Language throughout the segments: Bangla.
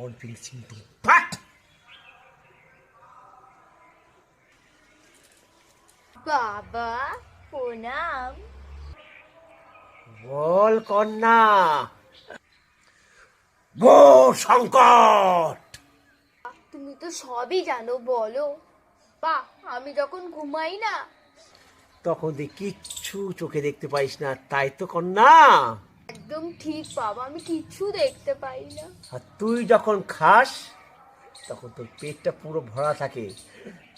অনপিং সিন্তু ফাট। বাবা প্রণাম। বল কন্যা। বল সংকট। তুমি তো সবই জানো, বলো। বা আমি যখন ঘুমাই না, তখন তুই কিচ্ছু চোখে দেখতে পাইস না, তাই তো কন্যা? একদম ঠিক বাবা, আমি কিচ্ছু দেখতে পাই না। আর তুই যখন খাস তখন তোর পেটটা পুরো ভরা থাকে,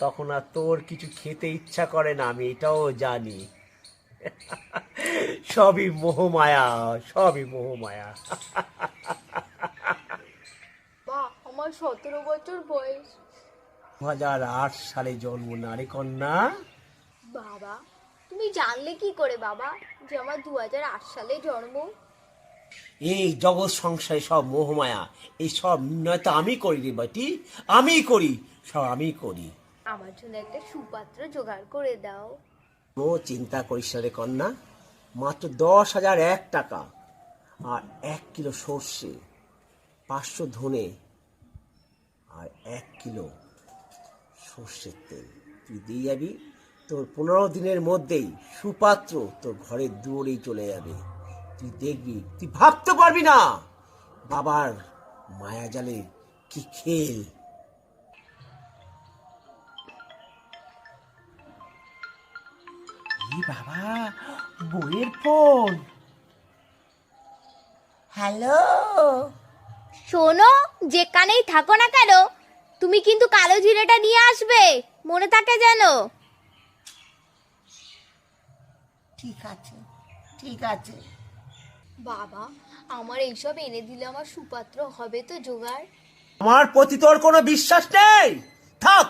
তখন আর তোর কিছু খেতে ইচ্ছা করে না, আমি এটাও জানি। সবই মোহমায়া, সবই মোহমায়া। বা আমার 17 বছর বয়স। 2008 সালে জন্ম না রে কন্যা? বাবা তুমি জানলে কি করে বাবা যে আমার 2008 সালে জন্ম? এই জগৎ সংসারে সব মোহমায়া, এই সব নির্ণয় তো আমি করি রে বাটি, আমি করি, সব আমি করি। আমার জন্য একটা সুপাত্র জোগাড় করে দাও। ও চিন্তা করিস না রে কন্যা, মাত্র 10,001 টাকা আর 1 কিলো সর্ষে, 500 ধনে আর 1 কিলো সর্ষের তেল তুই দিয়ে যাবি। তোর 15 দিনের মধ্যেই সুপাত্র তোর ঘরের দুয়ারেই চলে যাবে। তুই দেখবি, তুই ভাবতে পারবি না বাবার মায়াজালে কি খেল। বাবা, বইয়ের ফোন। হ্যালো। শোনো, যেখানেই থাকো না কেন, তুমি কিন্তু কালো জিরেটা নিয়ে আসবে, মনে থাকে যেন। ঠিক আছে, ঠিক আছে। বাবা আমার এইসব এনে দিলে আমার সুপাত্র হবে তো জোগাড়? আমার প্রতি তোর কোনো বিশ্বাস নেই, থাক,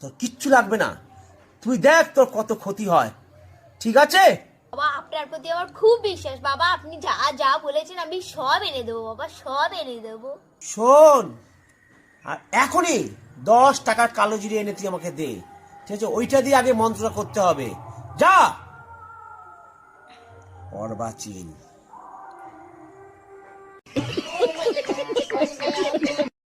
তোর কিচ্ছু লাগবে না। তুই দেখ তোর কত ক্ষতি হয়, ঠিক আছে? বাবা আপনার প্রতি আমার খুব বিশ্বাস বাবা, আপনি যা যা বলেছেন আমি সব এনে দেবো বাবা, সব এনে দেবো। শোন, আর এখনই 10 টাকার কালো জিরে এনে তুই আমাকে দে, ঠিক আছে? ওইটা দিয়ে আগে মন্ত্রটা করতে হবে, যা। অর্বাচীন।